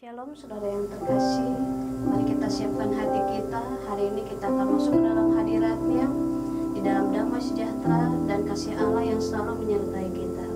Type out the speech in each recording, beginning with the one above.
Shalom saudara yang terkasih, mari kita siapkan hati kita. Hari ini kita akan masuk ke dalam hadirat-Nya, di dalam damai sejahtera dan kasih Allah yang selalu menyertai kita.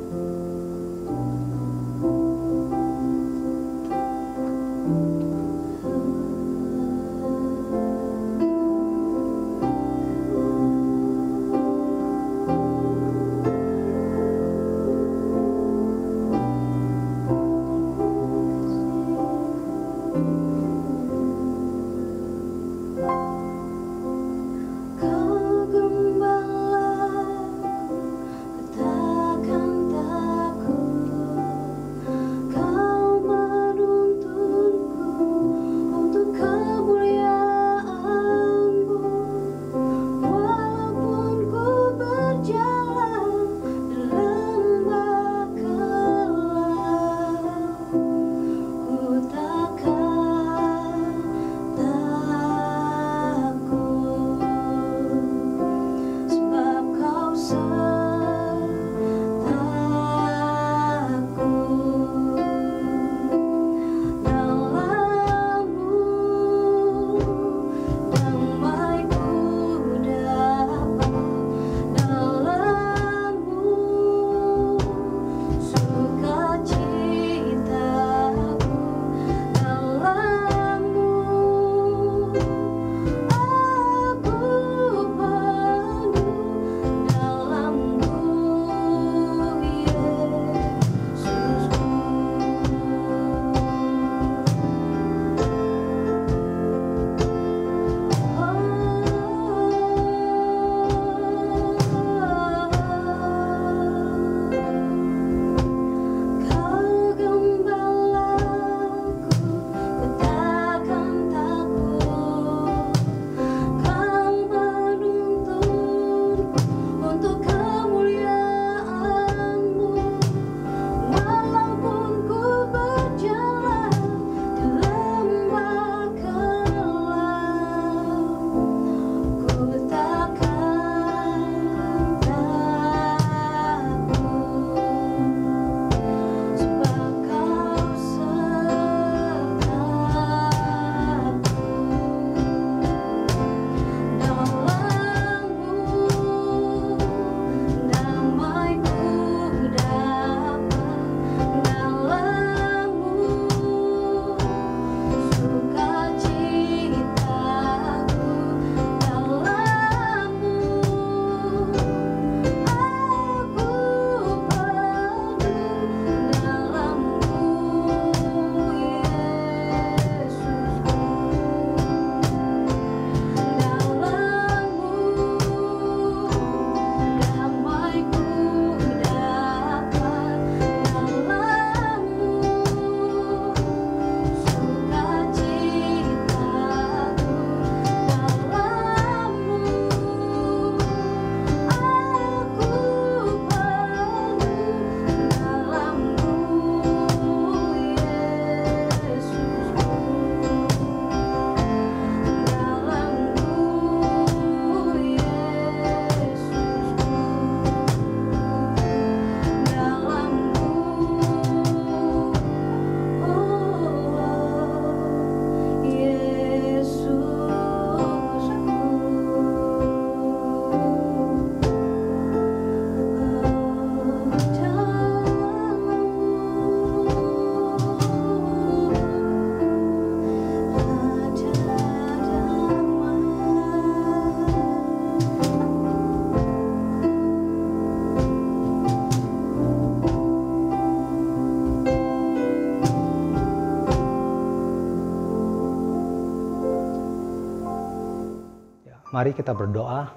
Mari kita berdoa.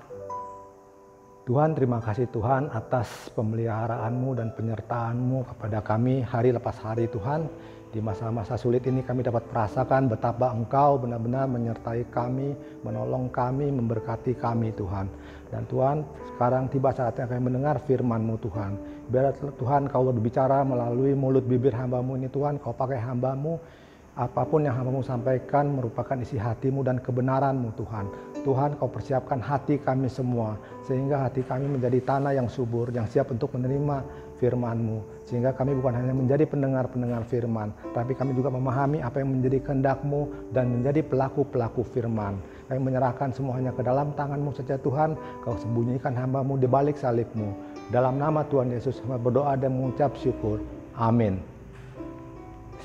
Tuhan, terima kasih Tuhan atas pemeliharaan-Mu dan penyertaan-Mu kepada kami hari lepas hari Tuhan. Di masa-masa sulit ini kami dapat merasakan betapa Engkau benar-benar menyertai kami, menolong kami, memberkati kami Tuhan. Dan Tuhan, sekarang tiba saatnya kami mendengar firman-Mu Tuhan. Biar Tuhan Kau berbicara melalui mulut bibir hamba-Mu ini Tuhan, Kau pakai hamba-Mu. Apapun yang hamba-Mu sampaikan merupakan isi hati-Mu dan kebenaran-Mu Tuhan. Tuhan, Kau persiapkan hati kami semua, sehingga hati kami menjadi tanah yang subur, yang siap untuk menerima firman-Mu. Sehingga kami bukan hanya menjadi pendengar-pendengar firman, tapi kami juga memahami apa yang menjadi kehendak-Mu dan menjadi pelaku-pelaku firman. Kami menyerahkan semuanya ke dalam tangan-Mu saja Tuhan. Kau sembunyikan hamba-Mu di balik salib-Mu. Dalam nama Tuhan Yesus kami berdoa dan mengucap syukur. Amin.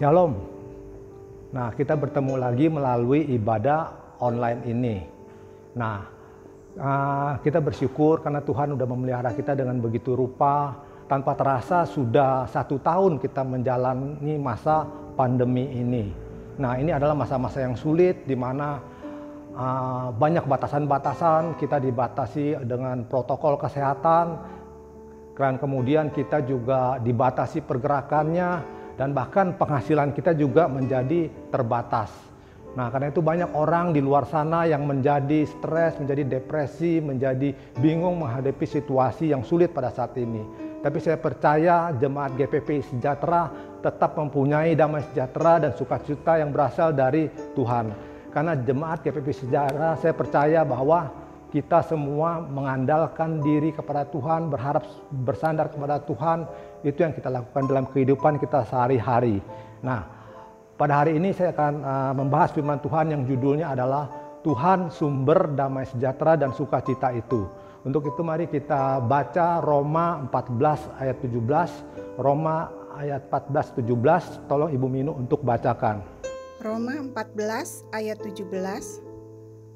Shalom. Nah, kita bertemu lagi melalui ibadah online ini. Nah, kita bersyukur karena Tuhan sudah memelihara kita dengan begitu rupa. Tanpa terasa sudah 1 tahun kita menjalani masa pandemi ini. Nah, ini adalah masa-masa yang sulit di mana banyak batasan-batasan. Kita dibatasi dengan protokol kesehatan. Dan kemudian kita juga dibatasi pergerakannya. Dan bahkan penghasilan kita juga menjadi terbatas. Nah, karena itu banyak orang di luar sana yang menjadi stres, menjadi depresi, menjadi bingung menghadapi situasi yang sulit pada saat ini. Tapi saya percaya jemaat GPP Sejahtera tetap mempunyai damai sejahtera dan sukacita yang berasal dari Tuhan. Karena jemaat GPP Sejahtera, saya percaya bahwa kita semua mengandalkan diri kepada Tuhan, berharap bersandar kepada Tuhan. Itu yang kita lakukan dalam kehidupan kita sehari-hari. Nah, pada hari ini saya akan membahas firman Tuhan yang judulnya adalah Tuhan sumber damai sejahtera dan sukacita itu. Untuk itu mari kita baca Roma 14 ayat 17. Roma ayat 14-17. Tolong Ibu Minu untuk bacakan. Roma 14 ayat 17.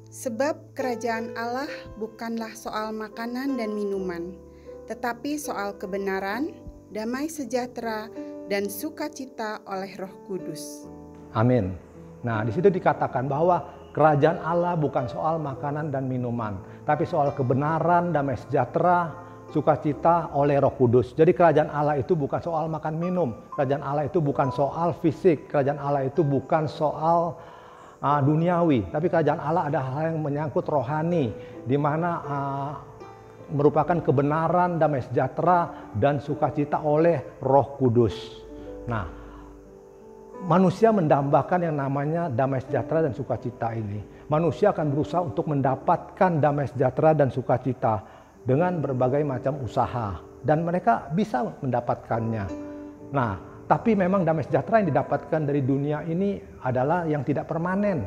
Sebab kerajaan Allah bukanlah soal makanan dan minuman, tetapi soal kebenaran, damai sejahtera, dan sukacita oleh Roh Kudus. Amin. Nah, di situ dikatakan bahwa kerajaan Allah bukan soal makanan dan minuman, tapi soal kebenaran, damai sejahtera, sukacita oleh Roh Kudus. Jadi kerajaan Allah itu bukan soal makan minum, kerajaan Allah itu bukan soal fisik, kerajaan Allah itu bukan soal duniawi, tapi kerajaan Allah ada hal yang menyangkut rohani, di mana merupakan kebenaran, damai sejahtera, dan sukacita oleh Roh Kudus. Nah, manusia mendambakan yang namanya damai sejahtera dan sukacita ini. Manusia akan berusaha untuk mendapatkan damai sejahtera dan sukacita dengan berbagai macam usaha. Dan mereka bisa mendapatkannya. Nah, tapi memang damai sejahtera yang didapatkan dari dunia ini adalah yang tidak permanen.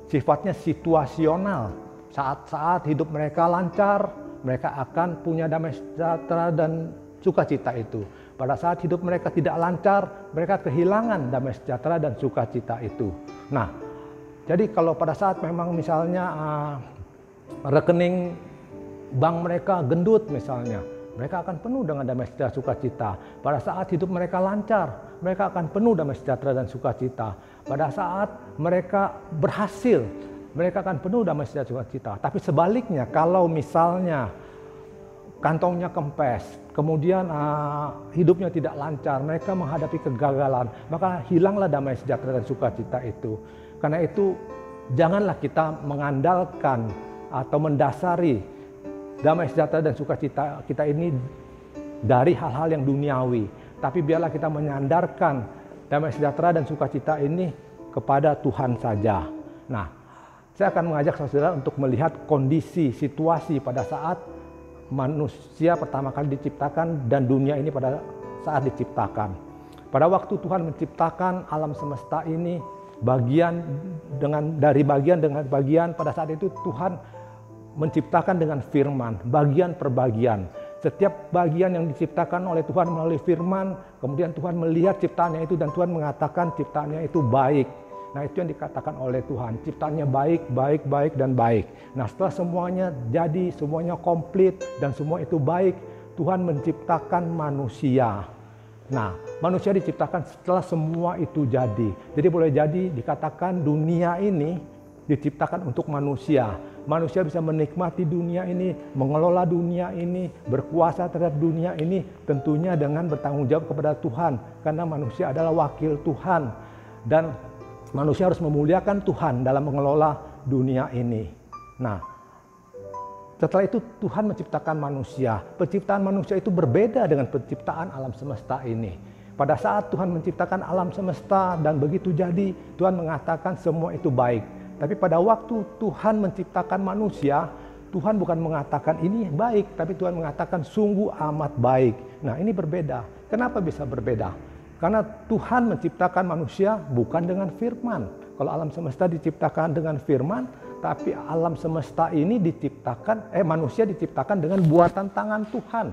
Sifatnya situasional. Saat-saat hidup mereka lancar, mereka akan punya damai sejahtera dan sukacita itu. Pada saat hidup mereka tidak lancar, mereka kehilangan damai sejahtera dan sukacita itu. Nah, jadi kalau pada saat memang misalnya rekening bank mereka gendut misalnya, mereka akan penuh dengan damai sejahtera dan sukacita. Pada saat hidup mereka lancar, mereka akan penuh damai sejahtera dan sukacita. Pada saat mereka berhasil, mereka akan penuh damai sejahtera dan sukacita. Tapi sebaliknya, kalau misalnya kantongnya kempes, kemudian hidupnya tidak lancar, mereka menghadapi kegagalan, maka hilanglah damai sejahtera dan sukacita itu. Karena itu, janganlah kita mengandalkan atau mendasari damai sejahtera dan sukacita kita ini dari hal-hal yang duniawi. Tapi biarlah kita menyandarkan damai sejahtera dan sukacita ini kepada Tuhan saja. Nah, saya akan mengajak saudara untuk melihat kondisi, situasi pada saat manusia pertama kali diciptakan dan dunia ini pada saat diciptakan. Pada waktu Tuhan menciptakan alam semesta ini, dari bagian dengan bagian, pada saat itu Tuhan menciptakan dengan firman, bagian per bagian. Setiap bagian yang diciptakan oleh Tuhan melalui firman, kemudian Tuhan melihat ciptaannya itu dan Tuhan mengatakan ciptaannya itu baik. Nah, itu yang dikatakan oleh Tuhan, ciptaannya baik, baik, baik, dan baik. Nah, setelah semuanya jadi, semuanya komplit, dan semua itu baik, Tuhan menciptakan manusia. Nah, manusia diciptakan setelah semua itu jadi. Jadi boleh jadi dikatakan dunia ini diciptakan untuk manusia. Manusia bisa menikmati dunia ini, mengelola dunia ini, berkuasa terhadap dunia ini, tentunya dengan bertanggung jawab kepada Tuhan. Karena manusia adalah wakil Tuhan. Dan manusia harus memuliakan Tuhan dalam mengelola dunia ini. Nah, setelah itu Tuhan menciptakan manusia. Penciptaan manusia itu berbeda dengan penciptaan alam semesta ini. Pada saat Tuhan menciptakan alam semesta dan begitu jadi, Tuhan mengatakan semua itu baik. Tapi pada waktu Tuhan menciptakan manusia, Tuhan bukan mengatakan ini baik, tapi Tuhan mengatakan sungguh amat baik. Nah, ini berbeda. Kenapa bisa berbeda? Karena Tuhan menciptakan manusia bukan dengan firman. Kalau alam semesta diciptakan dengan firman, tapi alam semesta ini manusia diciptakan dengan buatan tangan Tuhan.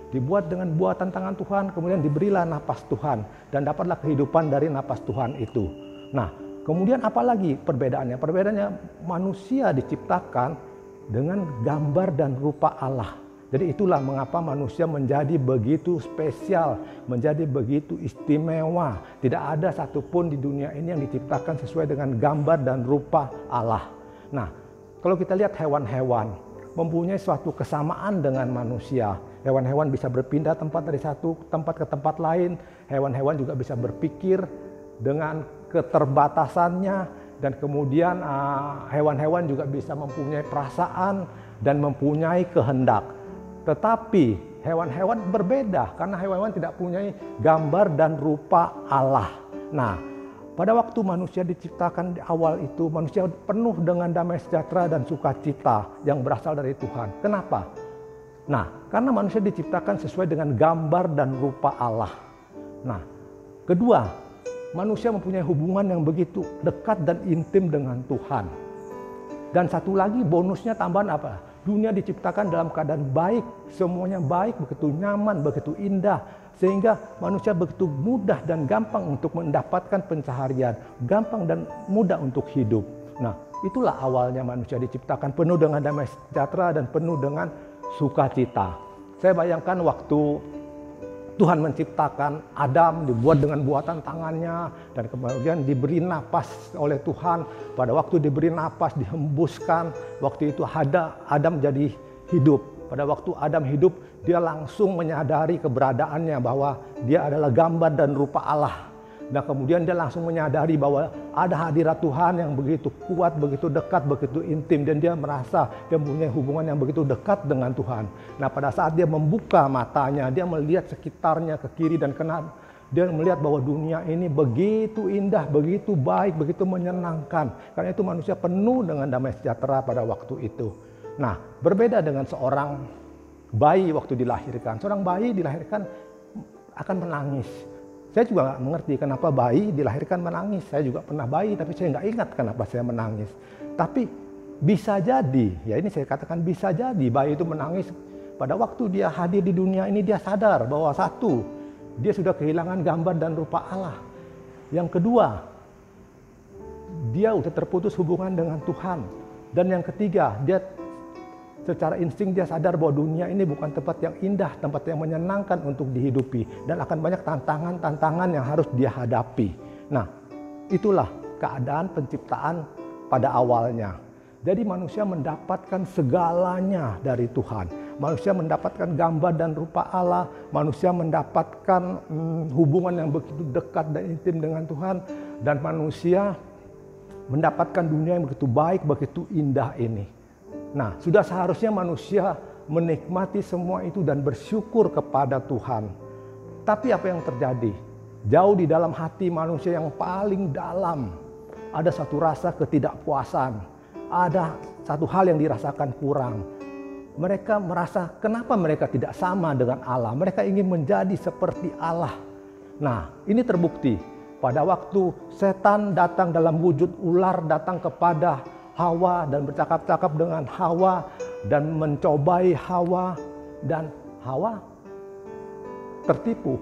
Dibuat dengan buatan tangan Tuhan, kemudian diberilah napas Tuhan dan dapatlah kehidupan dari napas Tuhan itu. Nah, kemudian apa lagi perbedaannya? Perbedaannya manusia diciptakan dengan gambar dan rupa Allah. Jadi itulah mengapa manusia menjadi begitu spesial, menjadi begitu istimewa. Tidak ada satupun di dunia ini yang diciptakan sesuai dengan gambar dan rupa Allah. Nah, kalau kita lihat hewan-hewan mempunyai suatu kesamaan dengan manusia. Hewan-hewan bisa berpindah tempat dari satu tempat ke tempat lain. Hewan-hewan juga bisa berpikir dengan keterbatasannya. Dan kemudian hewan-hewan juga bisa mempunyai perasaan dan mempunyai kehendak. Tetapi hewan-hewan berbeda karena hewan-hewan tidak punya gambar dan rupa Allah. Nah, pada waktu manusia diciptakan di awal itu, manusia penuh dengan damai sejahtera dan sukacita yang berasal dari Tuhan. Kenapa? Nah, karena manusia diciptakan sesuai dengan gambar dan rupa Allah. Nah, kedua, manusia mempunyai hubungan yang begitu dekat dan intim dengan Tuhan. Dan satu lagi bonusnya tambahan apa? Dunia diciptakan dalam keadaan baik, semuanya baik, begitu nyaman, begitu indah. Sehingga manusia begitu mudah dan gampang untuk mendapatkan pencaharian, gampang dan mudah untuk hidup. Nah, itulah awalnya manusia diciptakan penuh dengan damai sejahtera dan penuh dengan sukacita. Saya bayangkan waktu Tuhan menciptakan Adam, dibuat dengan buatan tangannya, dan kemudian diberi napas oleh Tuhan. Pada waktu diberi napas, dihembuskan, waktu itu Adam jadi hidup. Pada waktu Adam hidup, dia langsung menyadari keberadaannya bahwa dia adalah gambar dan rupa Allah. Dan kemudian dia langsung menyadari bahwa ada hadirat Tuhan yang begitu kuat, begitu dekat, begitu intim. Dan dia merasa dia mempunyai hubungan yang begitu dekat dengan Tuhan. Nah, pada saat dia membuka matanya, dia melihat sekitarnya ke kiri dan kanan. Dia melihat bahwa dunia ini begitu indah, begitu baik, begitu menyenangkan. Karena itu manusia penuh dengan damai sejahtera pada waktu itu. Nah, berbeda dengan seorang bayi waktu dilahirkan. Seorang bayi dilahirkan akan menangis. Saya juga nggak mengerti kenapa bayi dilahirkan menangis. Saya juga pernah bayi, tapi saya nggak ingat kenapa saya menangis. Tapi bisa jadi, ya ini saya katakan bisa jadi bayi itu menangis pada waktu dia hadir di dunia ini. Dia sadar bahwa satu, dia sudah kehilangan gambar dan rupa Allah. Yang kedua, dia sudah terputus hubungan dengan Tuhan. Dan yang ketiga, dia secara insting dia sadar bahwa dunia ini bukan tempat yang indah, tempat yang menyenangkan untuk dihidupi. Dan akan banyak tantangan-tantangan yang harus dia hadapi. Nah, itulah keadaan penciptaan pada awalnya. Jadi manusia mendapatkan segalanya dari Tuhan. Manusia mendapatkan gambar dan rupa Allah. Manusia mendapatkan hubungan yang begitu dekat dan intim dengan Tuhan. Dan manusia mendapatkan dunia yang begitu baik, begitu indah ini. Nah, sudah seharusnya manusia menikmati semua itu dan bersyukur kepada Tuhan. Tapi apa yang terjadi? Jauh di dalam hati manusia yang paling dalam, ada satu rasa ketidakpuasan. Ada satu hal yang dirasakan kurang. Mereka merasa kenapa mereka tidak sama dengan Allah. Mereka ingin menjadi seperti Allah. Nah, ini terbukti. Pada waktu setan datang dalam wujud ular, datang kepada Hawa dan bercakap-cakap dengan Hawa dan mencobai Hawa, dan Hawa tertipu.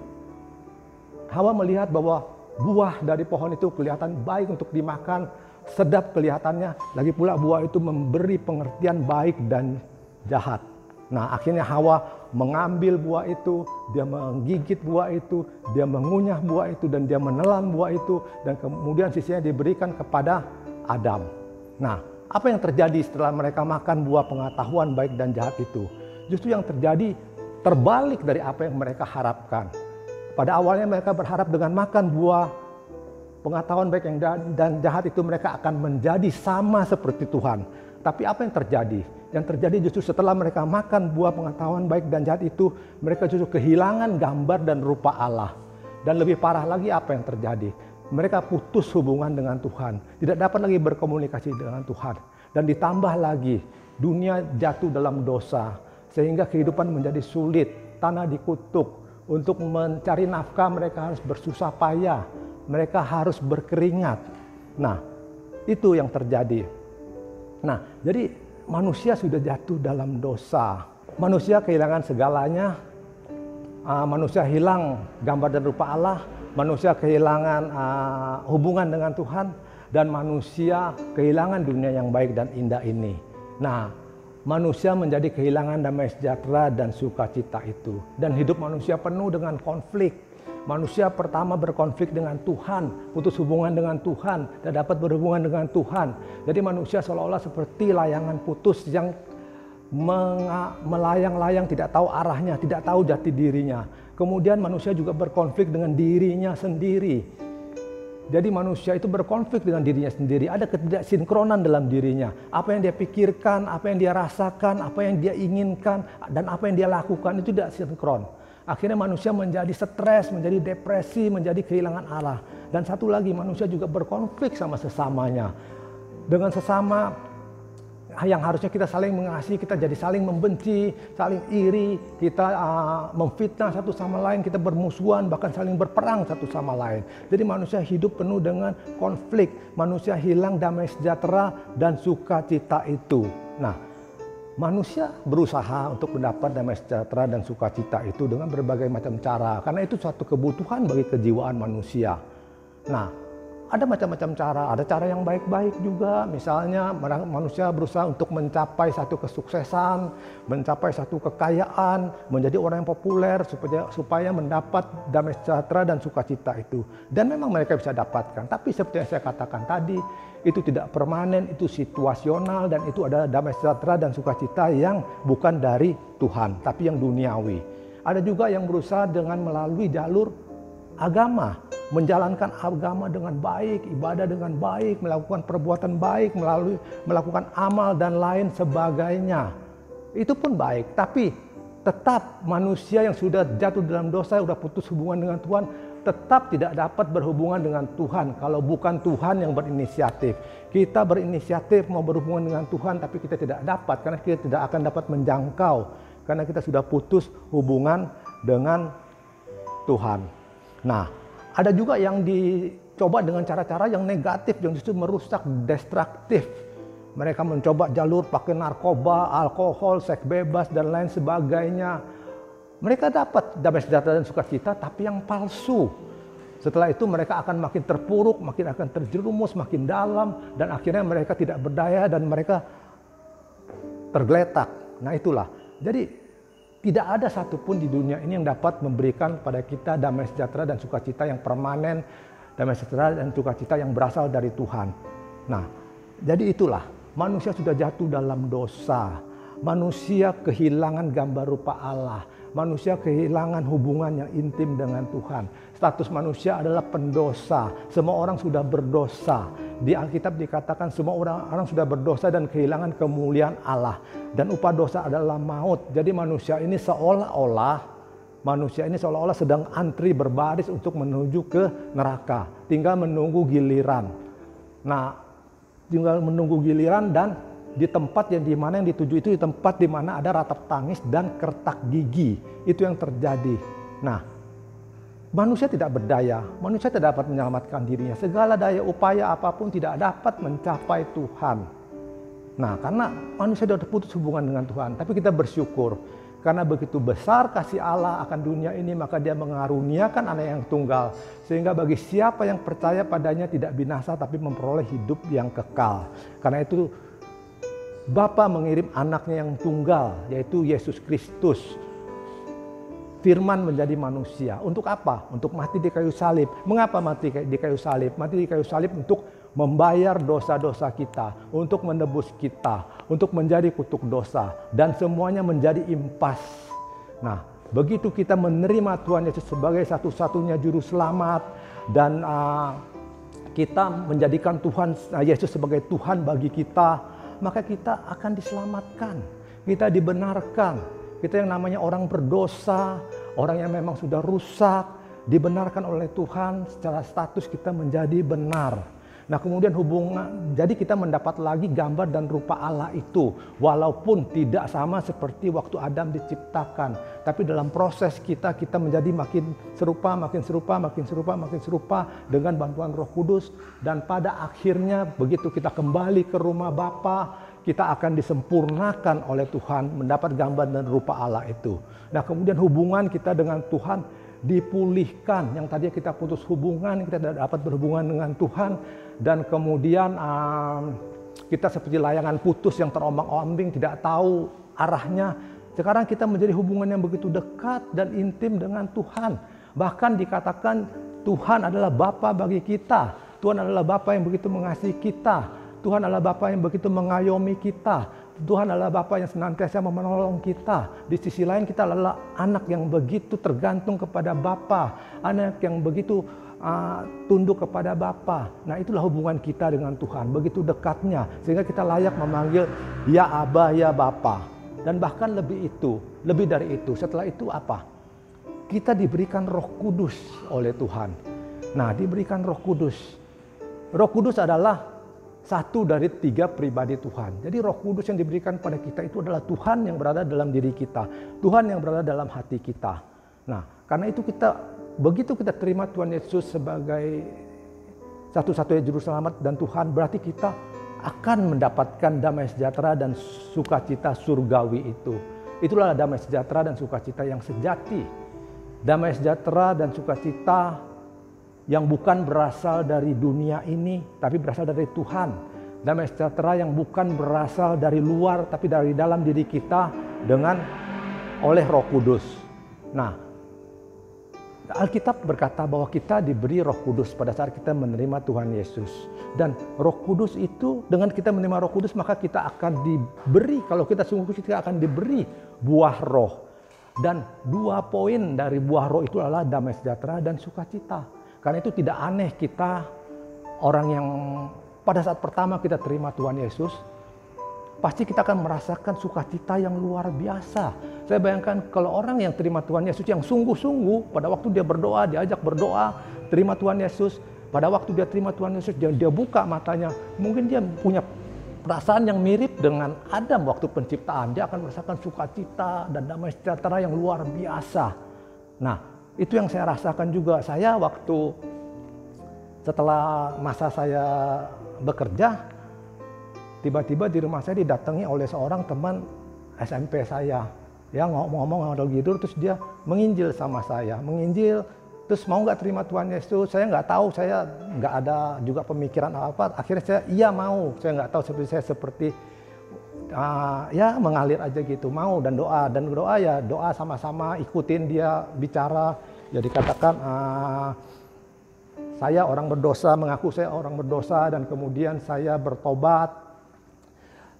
Hawa melihat bahwa buah dari pohon itu kelihatan baik untuk dimakan, sedap kelihatannya, lagi pula buah itu memberi pengertian baik dan jahat. Nah, akhirnya Hawa mengambil buah itu, dia menggigit buah itu, dia mengunyah buah itu, dan dia menelan buah itu, dan kemudian sisanya diberikan kepada Adam. Nah, apa yang terjadi setelah mereka makan buah pengetahuan baik dan jahat itu? Justru yang terjadi terbalik dari apa yang mereka harapkan. Pada awalnya mereka berharap dengan makan buah pengetahuan baik dan jahat itu mereka akan menjadi sama seperti Tuhan. Tapi apa yang terjadi? Yang terjadi justru setelah mereka makan buah pengetahuan baik dan jahat itu, mereka justru kehilangan gambar dan rupa Allah. Dan lebih parah lagi apa yang terjadi? Mereka putus hubungan dengan Tuhan, tidak dapat lagi berkomunikasi dengan Tuhan. Dan ditambah lagi, dunia jatuh dalam dosa, sehingga kehidupan menjadi sulit, tanah dikutuk, Untuk mencari nafkah mereka harus bersusah payah, mereka harus berkeringat. Nah, itu yang terjadi. Nah, jadi manusia sudah jatuh dalam dosa. Manusia kehilangan segalanya. Manusia hilang gambar dan rupa Allah. Manusia kehilangan hubungan dengan Tuhan. Dan manusia kehilangan dunia yang baik dan indah ini. Nah, manusia menjadi kehilangan damai sejahtera dan sukacita itu. Dan hidup manusia penuh dengan konflik. Manusia pertama berkonflik dengan Tuhan, putus hubungan dengan Tuhan, dan dapat berhubungan dengan Tuhan. Jadi manusia seolah-olah seperti layangan putus yang melayang-layang, tidak tahu arahnya, tidak tahu jati dirinya. Kemudian manusia juga berkonflik dengan dirinya sendiri. Jadi manusia itu berkonflik dengan dirinya sendiri. Ada ketidaksinkronan dalam dirinya. Apa yang dia pikirkan, apa yang dia rasakan, apa yang dia inginkan, dan apa yang dia lakukan itu tidak sinkron. Akhirnya manusia menjadi stres, menjadi depresi, menjadi kehilangan Allah. Dan satu lagi, manusia juga berkonflik sama sesamanya. Dengan sesama yang harusnya kita saling mengasihi, kita jadi saling membenci, saling iri, kita memfitnah satu sama lain, kita bermusuhan, bahkan saling berperang satu sama lain. Jadi manusia hidup penuh dengan konflik, manusia hilang damai sejahtera dan sukacita itu. Nah, manusia berusaha untuk mendapat damai sejahtera dan sukacita itu dengan berbagai macam cara, karena itu suatu kebutuhan bagi kejiwaan manusia. Nah, ada macam-macam cara, ada cara yang baik-baik juga. Misalnya manusia berusaha untuk mencapai satu kesuksesan, mencapai satu kekayaan, menjadi orang yang populer supaya mendapat damai sejahtera dan sukacita itu. Dan memang mereka bisa dapatkan. Tapi seperti yang saya katakan tadi, itu tidak permanen, itu situasional, dan itu adalah damai sejahtera dan sukacita yang bukan dari Tuhan, tapi yang duniawi. Ada juga yang berusaha dengan melalui jalur agama, menjalankan agama dengan baik, ibadah dengan baik, melakukan perbuatan baik, melakukan amal dan lain sebagainya. Itu pun baik, tapi tetap manusia yang sudah jatuh dalam dosa, sudah putus hubungan dengan Tuhan, tetap tidak dapat berhubungan dengan Tuhan kalau bukan Tuhan yang berinisiatif. Kita berinisiatif mau berhubungan dengan Tuhan, tapi kita tidak dapat karena kita tidak akan dapat menjangkau karena kita sudah putus hubungan dengan Tuhan. Nah, ada juga yang dicoba dengan cara-cara yang negatif, yang justru merusak, destruktif. Mereka mencoba jalur pakai narkoba, alkohol, seks bebas, dan lain sebagainya. Mereka dapat damai sejahtera dan sukacita, tapi yang palsu. Setelah itu mereka akan makin terpuruk, makin akan terjerumus, makin dalam, dan akhirnya mereka tidak berdaya dan mereka tergeletak. Nah itulah. Jadi tidak ada satupun di dunia ini yang dapat memberikan pada kita damai sejahtera dan sukacita yang permanen, damai sejahtera dan sukacita yang berasal dari Tuhan. Nah, jadi itulah, manusia sudah jatuh dalam dosa. Manusia kehilangan gambar rupa Allah. Manusia kehilangan hubungan yang intim dengan Tuhan. Status manusia adalah pendosa. Semua orang sudah berdosa. Di Alkitab dikatakan semua orang sudah berdosa dan kehilangan kemuliaan Allah. Dan upah dosa adalah maut. Jadi manusia ini seolah-olah sedang antri berbaris untuk menuju ke neraka. Tinggal menunggu giliran. Nah, tinggal menunggu giliran dan di tempat yang dituju itu di tempat di mana ada ratap tangis dan kertak gigi. Itu yang terjadi. Nah, manusia tidak berdaya, manusia tidak dapat menyelamatkan dirinya. Segala daya upaya apapun tidak dapat mencapai Tuhan. Nah, karena manusia sudah terputus hubungan dengan Tuhan. Tapi kita bersyukur, karena begitu besar kasih Allah akan dunia ini, maka Dia mengaruniakan Anak yang tunggal. Sehingga bagi siapa yang percaya padanya tidak binasa, tapi memperoleh hidup yang kekal. Karena itu Bapa mengirim anaknya yang tunggal, yaitu Yesus Kristus. Firman menjadi manusia. Untuk apa? Untuk mati di kayu salib. Mengapa mati di kayu salib? Mati di kayu salib untuk membayar dosa-dosa kita, untuk menebus kita, untuk menjadi kutuk dosa. Dan semuanya menjadi impas. Nah, begitu kita menerima Tuhan Yesus sebagai satu-satunya juru selamat, dan kita menjadikan Tuhan Yesus sebagai Tuhan bagi kita, maka kita akan diselamatkan, kita dibenarkan. Kita yang namanya orang berdosa, orang yang memang sudah rusak, dibenarkan oleh Tuhan, secara status kita menjadi benar. Nah kemudian jadi kita mendapat lagi gambar dan rupa Allah itu. Walaupun tidak sama seperti waktu Adam diciptakan. Tapi dalam proses kita menjadi makin serupa dengan bantuan Roh Kudus. Dan pada akhirnya begitu kita kembali ke rumah Bapa, kita akan disempurnakan oleh Tuhan, mendapat gambar dan rupa Allah itu. Nah kemudian hubungan kita dengan Tuhan dipulihkan. Yang tadi kita putus hubungan, kita dapat berhubungan dengan Tuhan. Dan kemudian kita seperti layangan putus yang terombang-ambing, tidak tahu arahnya. Sekarang kita menjadi hubungan yang begitu dekat dan intim dengan Tuhan. Bahkan dikatakan Tuhan adalah Bapa bagi kita. Tuhan adalah Bapa yang begitu mengasihi kita. Tuhan adalah Bapa yang begitu mengayomi kita. Tuhan adalah Bapa yang senantiasa menolong kita. Di sisi lain kita adalah anak yang begitu tergantung kepada Bapa. Anak yang begitu tunduk kepada Bapa. Nah itulah hubungan kita dengan Tuhan. Begitu dekatnya. Sehingga kita layak memanggil ya Aba, ya Bapa. Dan bahkan lebih dari itu. Setelah itu apa? Kita diberikan Roh Kudus oleh Tuhan. Nah diberikan Roh Kudus. Roh Kudus adalah satu dari 3 pribadi Tuhan. Jadi Roh Kudus yang diberikan pada kita itu adalah Tuhan yang berada dalam diri kita. Tuhan yang berada dalam hati kita. Nah, karena itu begitu kita terima Tuhan Yesus sebagai satu-satunya juru selamat dan Tuhan, berarti kita akan mendapatkan damai sejahtera dan sukacita surgawi itu. Itulah damai sejahtera dan sukacita yang sejati. Damai sejahtera dan sukacita yang bukan berasal dari dunia ini, tapi berasal dari Tuhan. Damai sejahtera yang bukan berasal dari luar, tapi dari dalam diri kita oleh Roh Kudus. Nah, Alkitab berkata bahwa kita diberi Roh Kudus pada saat kita menerima Tuhan Yesus. Dan Roh Kudus itu, dengan kita menerima Roh Kudus, maka kita akan diberi, kalau kita sungguh kita akan diberi buah roh. Dan 2 poin dari buah roh itu adalah damai sejahtera dan sukacita. Karena itu tidak aneh kita orang yang pada saat pertama kita terima Tuhan Yesus, pasti kita akan merasakan sukacita yang luar biasa. Saya bayangkan kalau orang yang terima Tuhan Yesus yang sungguh-sungguh, pada waktu dia berdoa, diajak berdoa, terima Tuhan Yesus, pada waktu dia terima Tuhan Yesus, dia buka matanya, mungkin dia punya perasaan yang mirip dengan Adam waktu penciptaan. Dia akan merasakan sukacita dan damai sejahtera yang luar biasa. Nah, itu yang saya rasakan juga. Saya waktu setelah masa saya bekerja, tiba-tiba di rumah saya didatangi oleh seorang teman SMP saya. Ya ngomong-ngomong lagi tidur, terus dia menginjil sama saya. Menginjil, terus mau nggak terima Tuhan Yesus? Saya nggak tahu, saya nggak ada juga pemikiran apa. Akhirnya saya iya mau. Saya nggak tahu seperti ya mengalir aja gitu, mau dan doa ya doa sama-sama, ikutin dia bicara. Jadi katakan saya orang berdosa, mengaku saya orang berdosa, dan kemudian saya bertobat.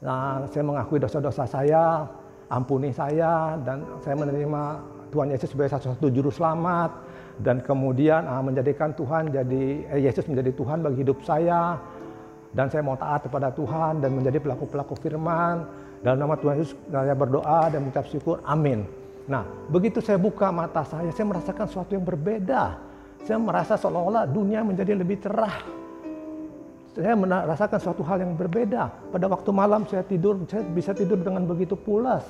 Nah, saya mengakui dosa-dosa saya, ampuni saya, dan saya menerima Tuhan Yesus sebagai satu-satu juru selamat, dan kemudian menjadikan Yesus menjadi Tuhan bagi hidup saya. Dan saya mau taat kepada Tuhan dan menjadi pelaku-pelaku firman. Dalam nama Tuhan Yesus saya berdoa dan mengucap syukur. Amin. Nah, begitu saya buka mata saya merasakan sesuatu yang berbeda. Saya merasa seolah-olah dunia menjadi lebih cerah. Saya merasakan suatu hal yang berbeda. Pada waktu malam saya bisa tidur dengan begitu pulas.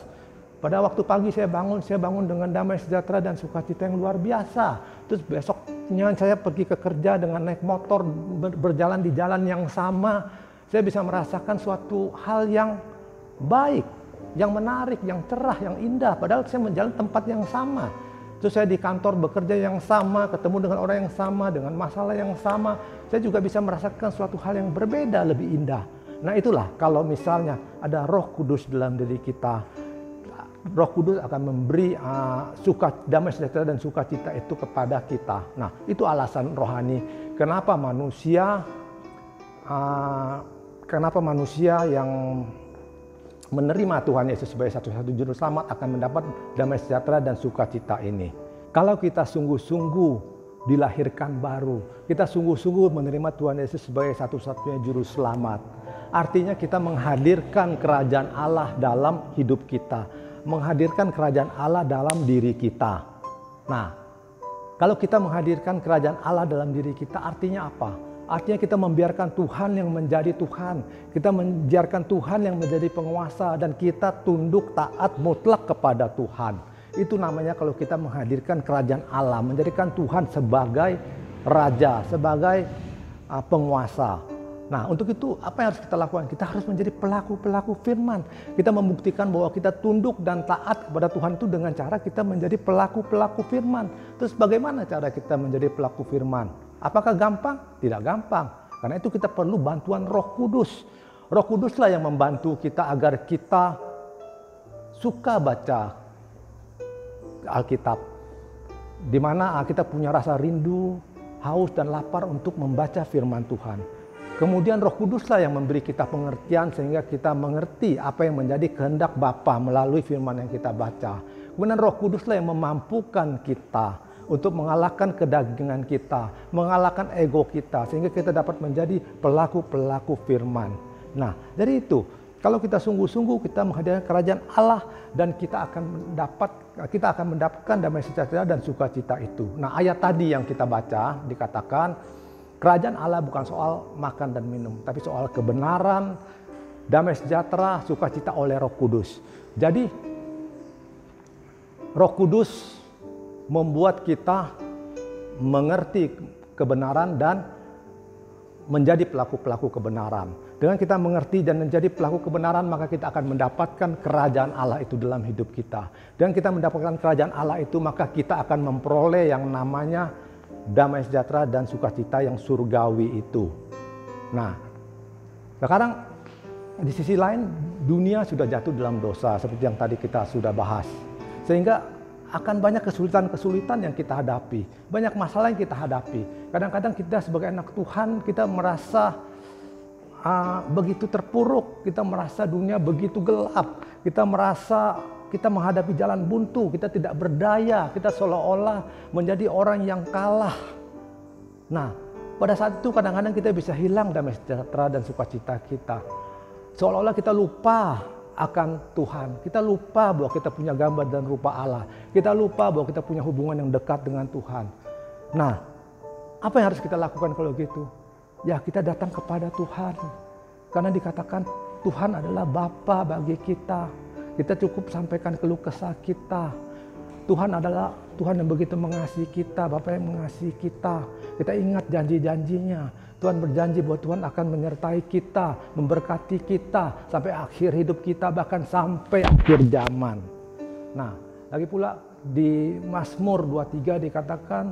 Pada waktu pagi saya bangun dengan damai sejahtera dan sukacita yang luar biasa. Terus besoknya saya pergi ke kerja dengan naik motor, berjalan di jalan yang sama. Saya bisa merasakan suatu hal yang baik, yang menarik, yang cerah, yang indah. Padahal saya menjalani tempat yang sama. Terus saya di kantor bekerja yang sama, ketemu dengan orang yang sama, dengan masalah yang sama. Saya juga bisa merasakan suatu hal yang berbeda, lebih indah. Nah itulah kalau misalnya ada Roh Kudus dalam diri kita. Roh Kudus akan memberi damai sejahtera dan sukacita itu kepada kita. Nah, itu alasan rohani kenapa manusia yang menerima Tuhan Yesus sebagai satu-satu juru selamat akan mendapat damai sejahtera dan sukacita ini. Kalau kita sungguh-sungguh dilahirkan baru, kita sungguh-sungguh menerima Tuhan Yesus sebagai satu-satunya juru selamat, artinya kita menghadirkan kerajaan Allah dalam hidup kita, menghadirkan kerajaan Allah dalam diri kita. Nah, kalau kita menghadirkan kerajaan Allah dalam diri kita, artinya apa? Artinya kita membiarkan Tuhan yang menjadi Tuhan. Kita membiarkan Tuhan yang menjadi penguasa dan kita tunduk taat mutlak kepada Tuhan. Itu namanya kalau kita menghadirkan kerajaan Allah, menjadikan Tuhan sebagai raja, sebagai penguasa. Nah, untuk itu apa yang harus kita lakukan? Kita harus menjadi pelaku-pelaku firman. Kita membuktikan bahwa kita tunduk dan taat kepada Tuhan itu dengan cara kita menjadi pelaku-pelaku firman. Terus bagaimana cara kita menjadi pelaku firman? Apakah gampang? Tidak gampang. Karena itu kita perlu bantuan Roh Kudus. Roh Kuduslah yang membantu kita agar kita suka baca Alkitab. Di mana kita punya rasa rindu, haus dan lapar untuk membaca firman Tuhan. Kemudian Roh Kuduslah yang memberi kita pengertian sehingga kita mengerti apa yang menjadi kehendak Bapa melalui firman yang kita baca. Kemudian Roh Kuduslah yang memampukan kita untuk mengalahkan kedagingan kita, mengalahkan ego kita sehingga kita dapat menjadi pelaku-pelaku firman. Nah, dari itu kalau kita sungguh-sungguh kita menghadirkan kerajaan Allah dan kita akan mendapatkan damai sejahtera dan sukacita itu. Nah, ayat tadi yang kita baca dikatakan kerajaan Allah bukan soal makan dan minum, tapi soal kebenaran, damai sejahtera, sukacita oleh Roh Kudus. Jadi Roh Kudus membuat kita mengerti kebenaran dan menjadi pelaku-pelaku kebenaran. Dengan kita mengerti dan menjadi pelaku kebenaran, maka kita akan mendapatkan kerajaan Allah itu dalam hidup kita. Dan kita mendapatkan kerajaan Allah itu, maka kita akan memperoleh yang namanya damai sejahtera dan sukacita yang surgawi itu. Nah, sekarang di sisi lain dunia sudah jatuh dalam dosa seperti yang tadi kita sudah bahas. Sehingga akan banyak kesulitan-kesulitan yang kita hadapi. Banyak masalah yang kita hadapi. Kadang-kadang kita sebagai anak Tuhan kita merasa begitu terpuruk. Kita merasa dunia begitu gelap. Kita merasa kita menghadapi jalan buntu, kita tidak berdaya, kita seolah-olah menjadi orang yang kalah. Nah, pada saat itu kadang-kadang kita bisa hilang damai sejahtera dan sukacita kita. Seolah-olah kita lupa akan Tuhan. Kita lupa bahwa kita punya gambar dan rupa Allah. Kita lupa bahwa kita punya hubungan yang dekat dengan Tuhan. Nah, apa yang harus kita lakukan kalau gitu? Ya, kita datang kepada Tuhan. Karena dikatakan Tuhan adalah Bapa bagi kita. Kita cukup sampaikan keluh kesah kita. Tuhan adalah Tuhan yang begitu mengasihi kita, Bapa yang mengasihi kita. Kita ingat janji-janjinya. Tuhan berjanji bahwa Tuhan akan menyertai kita, memberkati kita sampai akhir hidup kita, bahkan sampai akhir zaman. Nah, lagi pula di Mazmur 23 dikatakan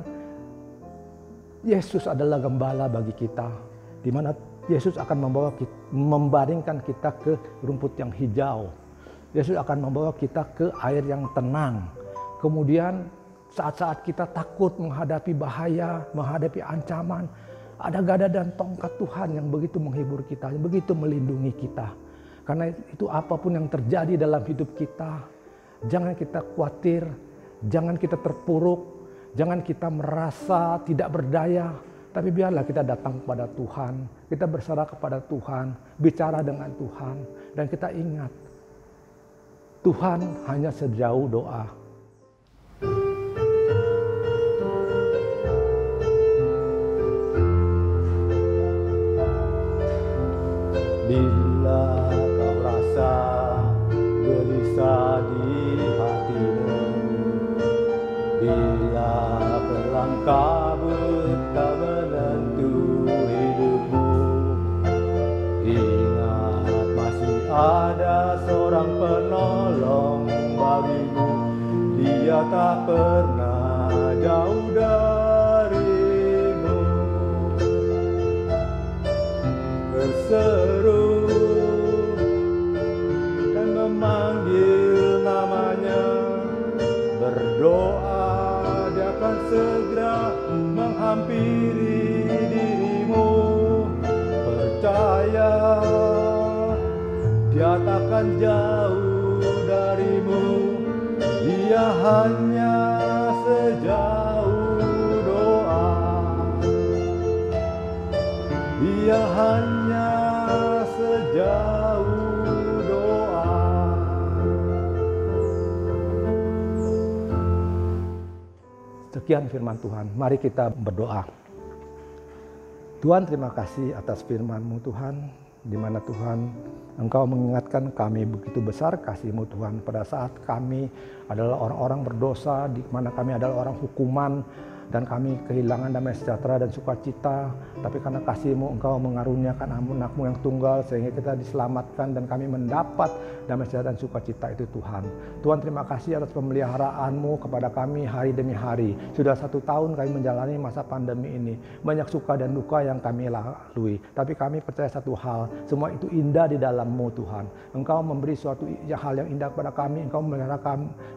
Yesus adalah gembala bagi kita, di mana Yesus akan membaringkan kita ke rumput yang hijau. Yesus akan membawa kita ke air yang tenang. Kemudian saat-saat kita takut menghadapi bahaya, menghadapi ancaman, ada gada dan tongkat Tuhan yang begitu menghibur kita, yang begitu melindungi kita. Karena itu apapun yang terjadi dalam hidup kita, jangan kita khawatir, jangan kita terpuruk, jangan kita merasa tidak berdaya. Tapi biarlah kita datang kepada Tuhan, kita berserah kepada Tuhan, bicara dengan Tuhan. Dan kita ingat, Tuhan hanya sejauh doa. Bila kau rasa gelisah di hatimu, bila perang kabut tak menentu hidupmu, ingat masih ada seorang penolong bagimu. Dia tak pernah jauh darimu. Berseru dan memanggil namanya, berdoa dia akan segera menghampiri dirimu. Percaya dia takkan jauh darimu. Dia hanya sejauh doa. Dia hanya sejauh doa. Sekian firman Tuhan. Mari kita berdoa. Tuhan, terima kasih atas firman-Mu Tuhan, di mana Tuhan Engkau mengingatkan kami begitu besar kasih-Mu Tuhan pada saat kami adalah orang-orang berdosa, di mana kami adalah orang hukuman, dan kami kehilangan damai sejahtera dan sukacita. Tapi karena kasih-Mu Engkau mengaruniakan anak-Mu yang tunggal sehingga kita diselamatkan dan kami mendapat damai sejahtera dan sukacita itu Tuhan. Tuhan, terima kasih atas pemeliharaan-Mu kepada kami hari demi hari. Sudah 1 tahun kami menjalani masa pandemi ini. Banyak suka dan duka yang kami lalui. Tapi kami percaya satu hal, semua itu indah di dalam-Mu Tuhan. Engkau memberi suatu hal yang indah kepada kami. Engkau memelihara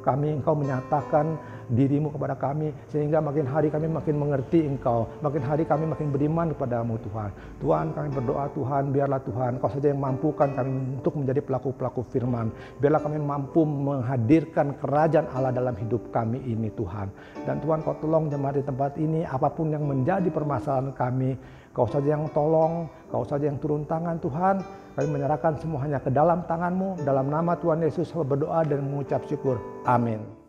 kami, Engkau menyatakan diri-Mu kepada kami, sehingga makin hari kami makin mengerti Engkau, makin hari kami makin beriman kepada-Mu Tuhan. Tuhan, kami berdoa Tuhan, biarlah Tuhan Kau saja yang mampukan kami untuk menjadi pelaku-pelaku firman. Biarlah kami mampu menghadirkan kerajaan Allah dalam hidup kami ini Tuhan. Dan Tuhan, Kau tolong jemaat di tempat ini, apapun yang menjadi permasalahan kami, Kau saja yang tolong, Kau saja yang turun tangan Tuhan. Kami menyerahkan semuanya ke dalam tangan-Mu, dalam nama Tuhan Yesus berdoa dan mengucap syukur. Amin.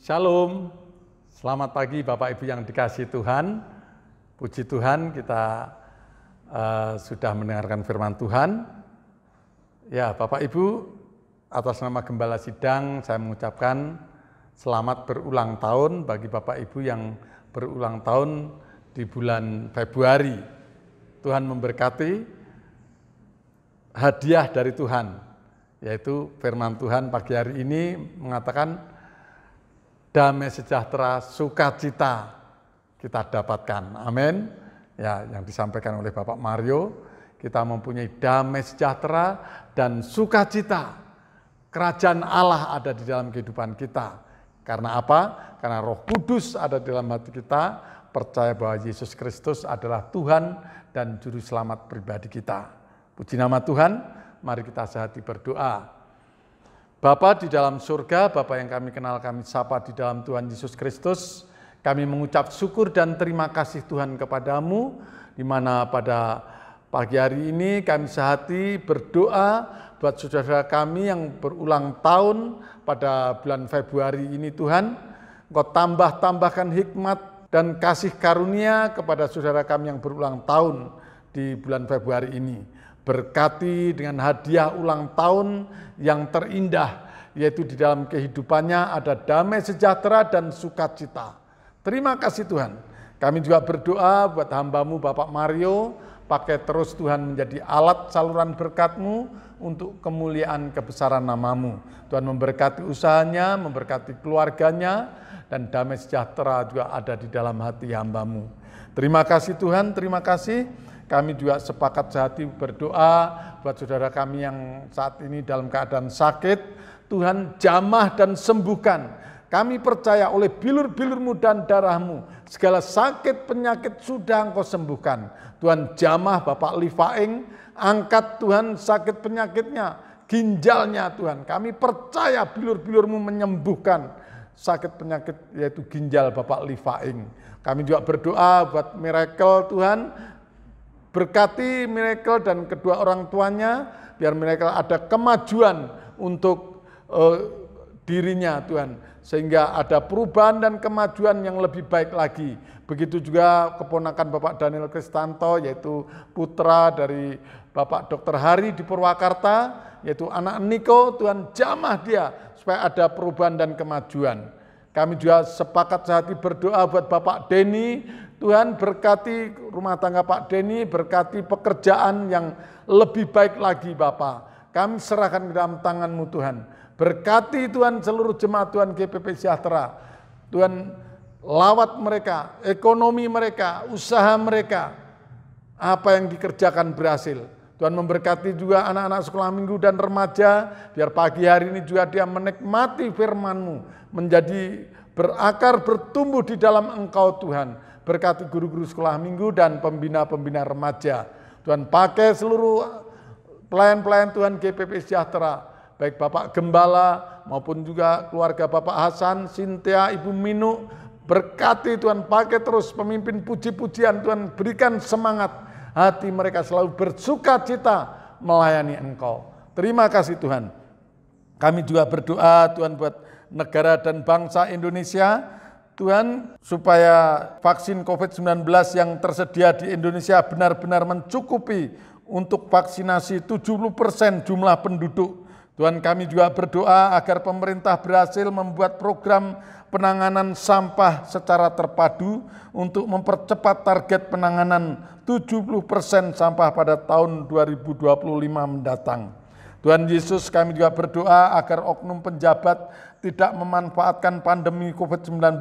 Shalom, selamat pagi Bapak Ibu yang dikasihi Tuhan. Puji Tuhan kita sudah mendengarkan firman Tuhan. Ya Bapak Ibu, atas nama Gembala Sidang saya mengucapkan selamat berulang tahun bagi Bapak Ibu yang berulang tahun di bulan Februari. Tuhan memberkati hadiah dari Tuhan, yaitu firman Tuhan pagi hari ini mengatakan damai sejahtera, sukacita kita dapatkan. Amin. Ya, yang disampaikan oleh Bapak Mario, kita mempunyai damai sejahtera dan sukacita. Kerajaan Allah ada di dalam kehidupan kita. Karena apa? Karena Roh Kudus ada di dalam hati kita, percaya bahwa Yesus Kristus adalah Tuhan dan Juru Selamat pribadi kita. Puji nama Tuhan, mari kita sehati berdoa. Bapa di dalam surga, Bapa yang kami kenal, kami sapa di dalam Tuhan Yesus Kristus, kami mengucap syukur dan terima kasih Tuhan kepadamu, di mana pada pagi hari ini kami sehati berdoa buat saudara kami yang berulang tahun pada bulan Februari ini Tuhan. Engkau tambahkan hikmat dan kasih karunia kepada saudara kami yang berulang tahun di bulan Februari ini. Berkati dengan hadiah ulang tahun yang terindah, yaitu di dalam kehidupannya ada damai sejahtera dan sukacita. Terima kasih Tuhan. Kami juga berdoa buat hamba-Mu Bapak Mario, pakai terus Tuhan menjadi alat saluran berkat-Mu untuk kemuliaan kebesaran nama-Mu. Tuhan memberkati usahanya, memberkati keluarganya, dan damai sejahtera juga ada di dalam hati hamba-Mu. Terima kasih Tuhan, terima kasih. Kami juga sepakat sehati berdoa buat saudara kami yang saat ini dalam keadaan sakit. Tuhan jamah dan sembuhkan. Kami percaya oleh bilur-bilur-Mu dan darah-Mu, segala sakit penyakit sudah Engkau sembuhkan. Tuhan jamah Bapak Lifaing, angkat Tuhan sakit penyakitnya, ginjalnya Tuhan. Kami percaya bilur-bilur-Mu menyembuhkan sakit penyakit yaitu ginjal Bapak Lifaing. Kami juga berdoa buat Miracle Tuhan, berkati Miracle dan kedua orang tuanya, biar Miracle ada kemajuan untuk dirinya Tuhan, sehingga ada perubahan dan kemajuan yang lebih baik lagi. Begitu juga keponakan Bapak Daniel Kristanto, yaitu putra dari Bapak Dr. Hari di Purwakarta, yaitu anak Niko. Tuhan jamah dia supaya ada perubahan dan kemajuan. Kami juga sepakat sehati berdoa buat Bapak Denny. Tuhan berkati rumah tangga Pak Denny, berkati pekerjaan yang lebih baik lagi Bapak. Kami serahkan ke dalam tangan-Mu Tuhan. Berkati Tuhan seluruh jemaat Tuhan GPP Sejahtera. Tuhan lawat mereka, ekonomi mereka, usaha mereka. Apa yang dikerjakan berhasil. Tuhan memberkati juga anak-anak sekolah minggu dan remaja. Biar pagi hari ini juga dia menikmati firman-Mu. Menjadi berakar, bertumbuh di dalam Engkau Tuhan. Berkati guru-guru sekolah minggu dan pembina-pembina remaja. Tuhan pakai seluruh pelayan-pelayan Tuhan GPP Sejahtera, baik Bapak Gembala maupun juga keluarga Bapak Hasan, Sintia, Ibu Minu. Berkati Tuhan, pakai terus pemimpin puji-pujian Tuhan, berikan semangat hati mereka selalu bersuka cita melayani Engkau. Terima kasih Tuhan. Kami juga berdoa Tuhan buat negara dan bangsa Indonesia. Tuhan, supaya vaksin COVID-19 yang tersedia di Indonesia benar-benar mencukupi untuk vaksinasi 70% jumlah penduduk. Tuhan, kami juga berdoa agar pemerintah berhasil membuat program penanganan sampah secara terpadu untuk mempercepat target penanganan 70% sampah pada tahun 2025 mendatang. Tuhan Yesus, kami juga berdoa agar oknum penjabat tidak memanfaatkan pandemi COVID-19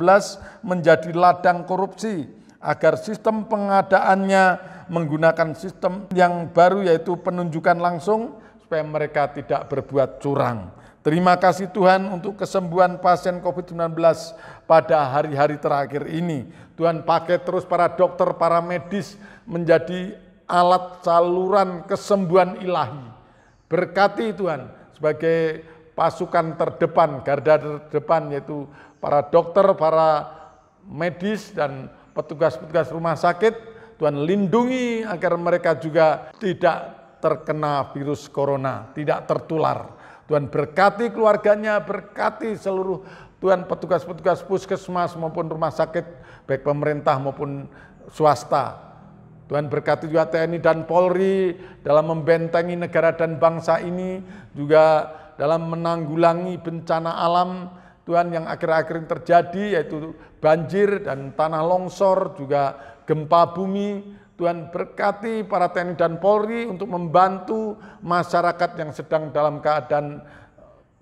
menjadi ladang korupsi, agar sistem pengadaannya menggunakan sistem yang baru yaitu penunjukan langsung, supaya mereka tidak berbuat curang. Terima kasih Tuhan untuk kesembuhan pasien COVID-19 pada hari-hari terakhir ini. Tuhan pakai terus para dokter, para medis menjadi alat saluran kesembuhan ilahi. Berkati Tuhan sebagai pasukan terdepan, garda terdepan yaitu para dokter, para medis dan petugas-petugas rumah sakit. Tuhan lindungi agar mereka juga tidak terkena virus corona, tidak tertular. Tuhan berkati keluarganya, berkati seluruh Tuhan petugas-petugas puskesmas maupun rumah sakit, baik pemerintah maupun swasta. Tuhan berkati juga TNI dan Polri dalam membentengi negara dan bangsa ini, juga dalam menanggulangi bencana alam Tuhan yang akhir-akhir ini terjadi, yaitu banjir dan tanah longsor, juga gempa bumi. Tuhan berkati para TNI dan Polri untuk membantu masyarakat yang sedang dalam keadaan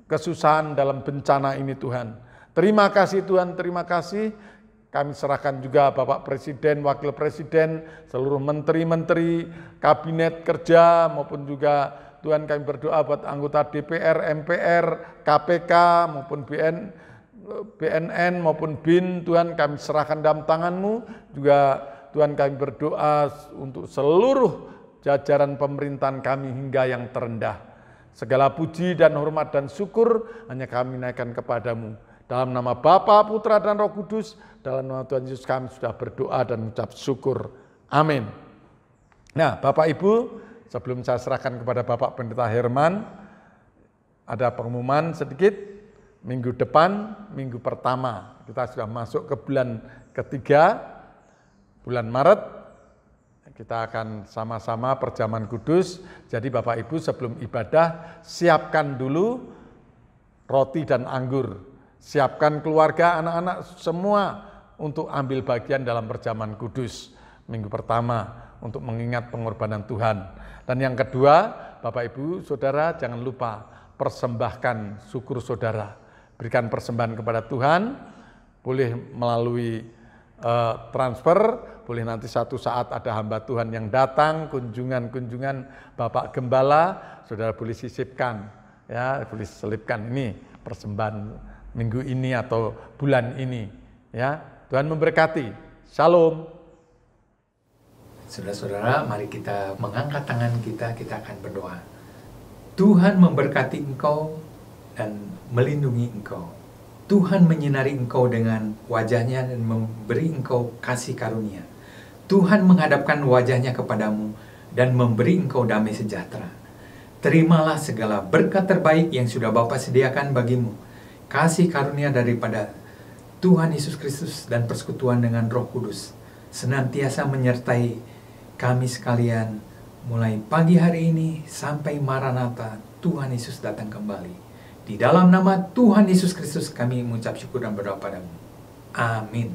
kesusahan dalam bencana ini Tuhan. Terima kasih Tuhan, terima kasih. Kami serahkan juga Bapak Presiden, Wakil Presiden, seluruh menteri-menteri, kabinet kerja maupun juga Tuhan kami berdoa buat anggota DPR, MPR, KPK maupun BN BNN maupun BIN, Tuhan kami serahkan dalam tangan-Mu. Juga Tuhan kami berdoa untuk seluruh jajaran pemerintahan kami hingga yang terendah. Segala puji dan hormat dan syukur hanya kami naikkan kepadamu. Dalam nama Bapa, Putra, dan Roh Kudus, dalam nama Tuhan Yesus kami sudah berdoa dan mengucap syukur. Amin. Nah, Bapak Ibu, sebelum saya serahkan kepada Bapak Pendeta Herman, ada pengumuman sedikit. Minggu depan, minggu pertama, kita sudah masuk ke bulan ketiga, bulan Maret. Kita akan sama-sama perjamuan kudus. Jadi Bapak Ibu sebelum ibadah, siapkan dulu roti dan anggur. Siapkan keluarga, anak-anak semua untuk ambil bagian dalam perjamuan kudus. Minggu pertama untuk mengingat pengorbanan Tuhan. Dan yang kedua, Bapak Ibu, Saudara, jangan lupa persembahkan syukur saudara. Berikan persembahan kepada Tuhan, boleh melalui transfer, boleh nanti satu saat ada hamba Tuhan yang datang, kunjungan Bapak Gembala, saudara boleh sisipkan, ya, boleh selipkan ini persembahan minggu ini atau bulan ini, ya. Tuhan memberkati. Shalom. Saudara-saudara, mari kita mengangkat tangan kita akan berdoa. Tuhan memberkati engkau dan melindungi engkau. Tuhan menyinari engkau dengan wajahnya dan memberi engkau kasih karunia. Tuhan menghadapkan wajahnya kepadamu dan memberi engkau damai sejahtera. Terimalah segala berkat terbaik yang sudah Bapa sediakan bagimu. Kasih karunia daripada Tuhan Yesus Kristus dan persekutuan dengan Roh Kudus senantiasa menyertai kami sekalian mulai pagi hari ini sampai Maranatha Tuhan Yesus datang kembali. Di dalam nama Tuhan Yesus Kristus kami mengucap syukur dan berdoa padamu. Amin.